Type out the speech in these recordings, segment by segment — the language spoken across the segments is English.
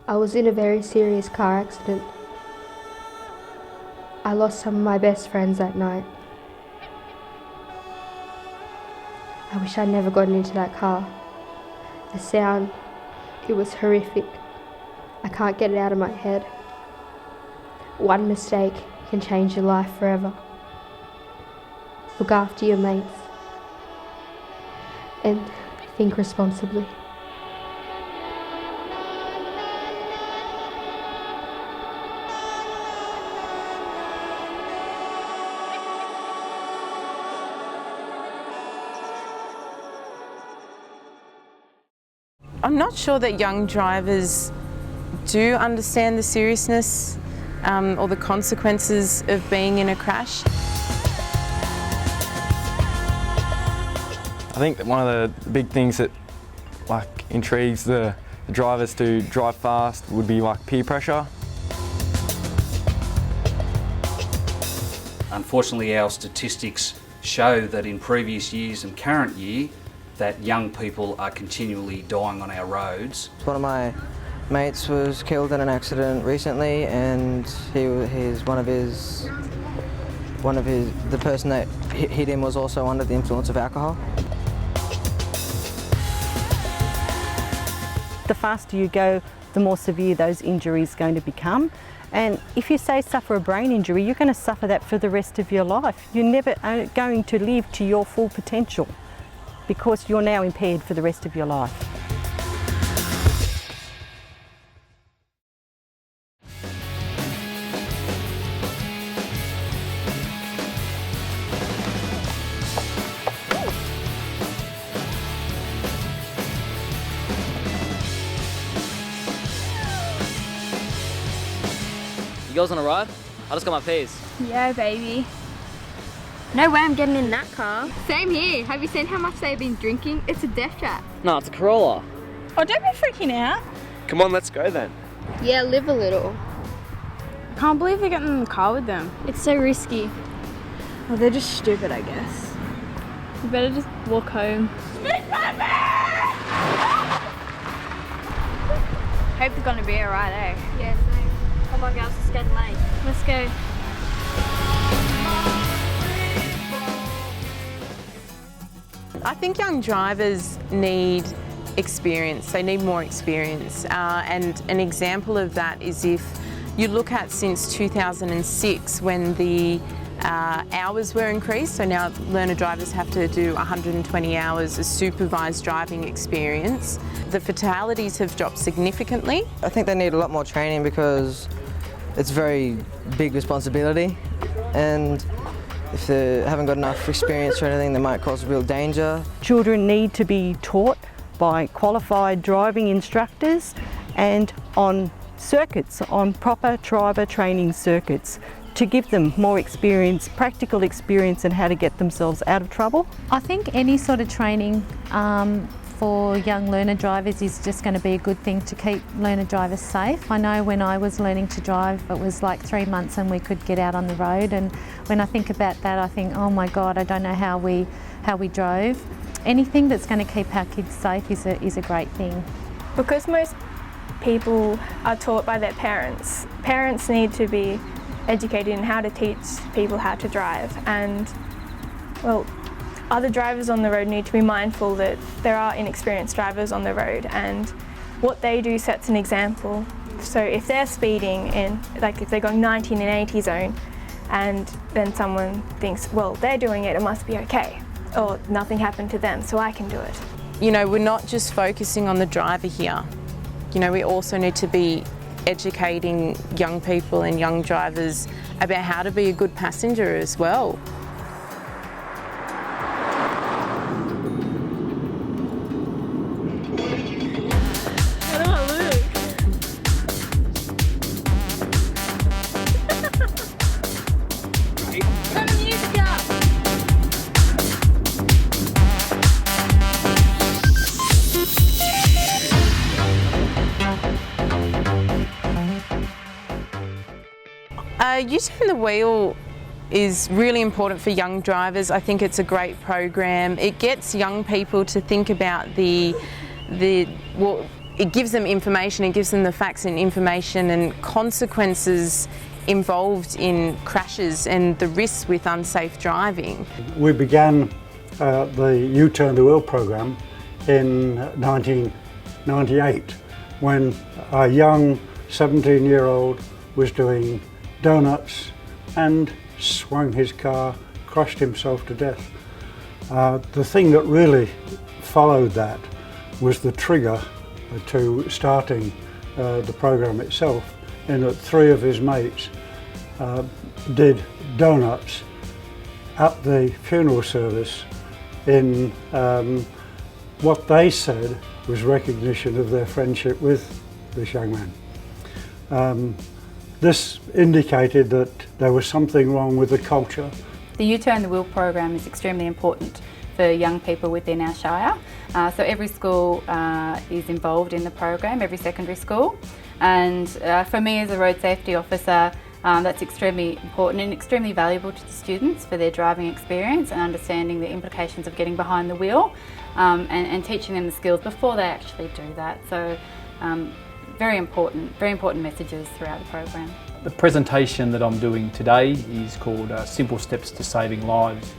I was in a very serious car accident. I lost some of my best friends that night. I wish I'd never gotten into that car. The sound, it was horrific. I can't get it out of my head. One mistake can change your life forever. Look after your mates and think responsibly. I'm not sure that young drivers do understand the seriousness or the consequences of being in a crash. I think that one of the big things that intrigues the drivers to drive fast would be peer pressure. Unfortunately, our statistics show that in previous years and current year that young people are continually dying on our roads. One of my mates was killed in an accident recently, and the person that hit him was also under the influence of alcohol. The faster you go, the more severe those injuries are going to become. And if you suffer a brain injury, you're going to suffer that for the rest of your life. You're never going to live to your full potential because you're now impaired for the rest of your life. You girls want to ride? I just got my P's. Yeah, baby. No way I'm getting in that car. Same here. Have you seen how much they've been drinking? It's a death trap. No, it's a Corolla. Oh, don't be freaking out. Come on, let's go then. Yeah, live a little. Can't believe they're getting in the car with them. It's so risky. Well, they're just stupid, I guess. You better just walk home. Hope they're gonna be alright, eh? Yeah, same. Come on, girls, it's getting late. Let's go. I think young drivers need experience, they need more experience, and an example of that is if you look at since 2006 when the hours were increased, so now learner drivers have to do 120 hours of supervised driving experience. The fatalities have dropped significantly. I think they need a lot more training because it's a very big responsibility, and if they haven't got enough experience or anything, they might cause real danger. Children need to be taught by qualified driving instructors and on circuits, on proper driver training circuits, to give them more experience, practical experience in how to get themselves out of trouble. I think any sort of training for young learner drivers is just going to be a good thing to keep learner drivers safe. I know when I was learning to drive, it was like 3 months and we could get out on the road, and when I think about that, I think, oh my God, I don't know how we drove. Anything that's going to keep our kids safe is a great thing. Because most people are taught by their parents, parents need to be educated in how to teach people how to drive, and well, other drivers on the road need to be mindful that there are inexperienced drivers on the road, and what they do sets an example. So if they're speeding in, like if they're going 90 in an 80 zone, and then someone thinks, well, they're doing it, it must be okay, or nothing happened to them, so I can do it. You know, we're not just focusing on the driver here. You know, we also need to be educating young people and young drivers about how to be a good passenger as well. You Turn the Wheel is really important for young drivers. I think it's a great program. It gets young people to think about it gives them information, it gives them the facts and information and consequences involved in crashes and the risks with unsafe driving. We began the U-Turn the Wheel program in 1998 when a young 17-year-old was doing donuts and swung his car, crushed himself to death. The thing that really followed that was the trigger to starting the program itself, in that 3 of his mates did donuts at the funeral service in what they said was recognition of their friendship with this young man. This indicated that there was something wrong with the culture. The U-Turn the Wheel program is extremely important for young people within our shire. So every school is involved in the program, every secondary school. And for me as a road safety officer, that's extremely important and extremely valuable to the students for their driving experience and understanding the implications of getting behind the wheel and teaching them the skills before they actually do that. So very important messages throughout the program. The presentation that I'm doing today is called Simple Steps to Saving Lives.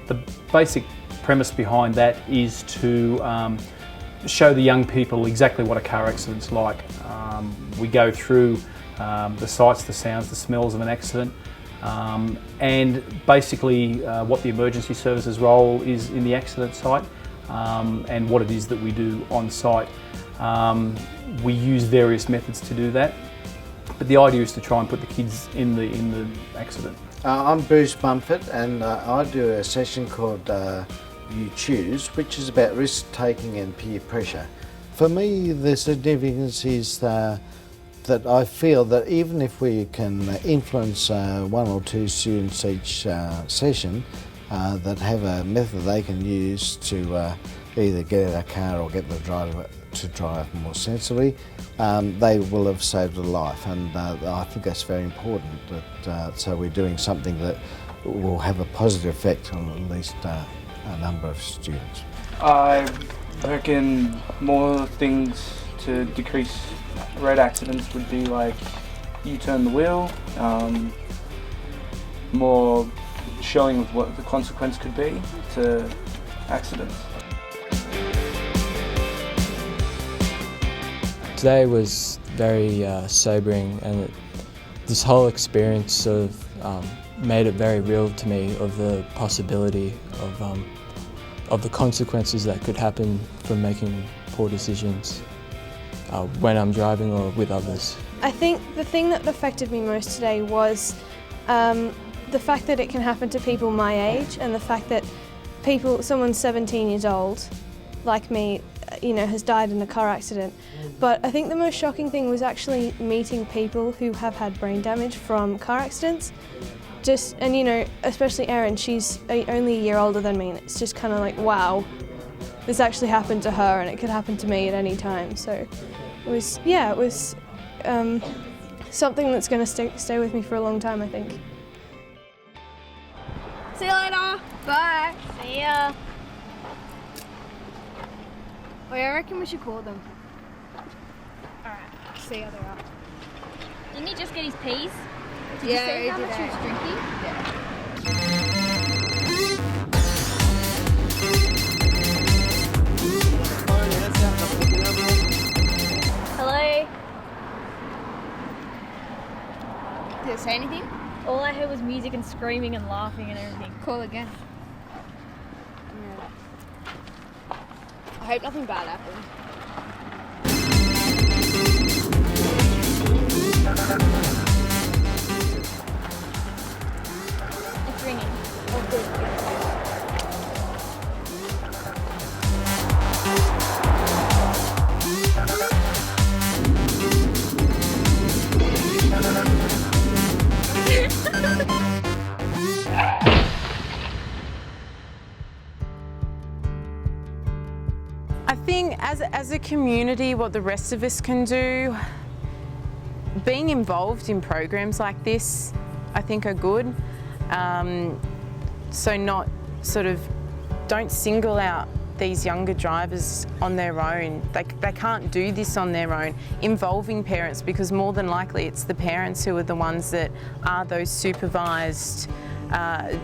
The basic premise behind that is to show the young people exactly what a car accident's like. We go through the sights, the sounds, the smells of an accident, and basically what the emergency services role is in the accident site, and what it is that we do on site. We use various methods to do that, but the idea is to try and put the kids in the accident. I'm Bruce Mumford, and I do a session called You Choose, which is about risk taking and peer pressure. For me, the significance is that I feel that even if we can influence 1 or 2 students each session that have a method they can use to either get out of a car or get the driver to drive more sensibly, they will have saved a life, and I think that's very important, that so we're doing something that will have a positive effect on at least a number of students. I reckon more things to decrease road accidents would be like U-turn the wheel, more showing of what the consequence could be to accidents. Today was very sobering, and this whole experience sort of made it very real to me of the possibility of the consequences that could happen from making poor decisions when I'm driving or with others. I think the thing that affected me most today was the fact that it can happen to people my age, and the fact that someone 17 years old, like me, has died in a car accident. But I think the most shocking thing was actually meeting people who have had brain damage from car accidents. Especially Erin, she's only a year older than me, and it's just kind of like, wow, this actually happened to her, and it could happen to me at any time. So it was something that's going to stay with me for a long time, I think. See you later. Bye. See ya. Wait, I reckon we should call them. Alright, see how they are. Didn't he just get his peas? Did Yeah, you see how he much did he was drinking? Hello? Did it say anything? All I heard was music and screaming and laughing and everything. Call again. I hope nothing bad happened. It's ringing. Oh, good. I think as a community, what the rest of us can do, being involved in programs like this, I think are good. So not sort of, don't single out these younger drivers on their own. They can't do this on their own. Involving parents, because more than likely it's the parents who are the ones that are those supervised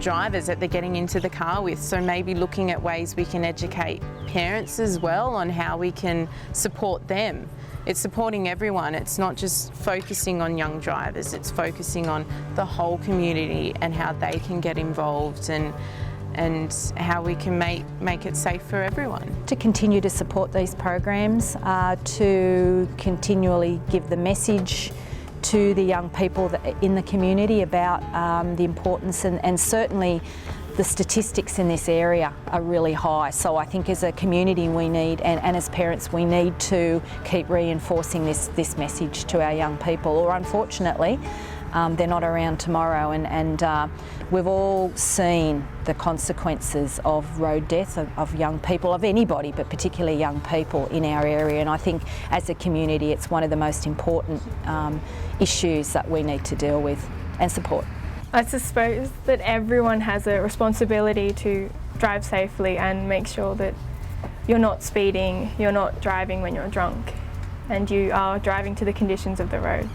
drivers that they're getting into the car with. So maybe looking at ways we can educate parents as well on how we can support them. It's supporting everyone. It's not just focusing on young drivers, it's focusing on the whole community and how they can get involved and how we can make it safe for everyone. To continue to support these programs, to continually give the message to the young people in the community about the importance and certainly the statistics in this area are really high. So I think as a community we need, and as parents, we need to keep reinforcing this message to our young people, or unfortunately they're not around tomorrow, and we've all seen the consequences of road death of young people, of anybody, but particularly young people in our area, and I think as a community it's one of the most important issues that we need to deal with and support. I suppose that everyone has a responsibility to drive safely and make sure that you're not speeding, you're not driving when you're drunk, and you are driving to the conditions of the road.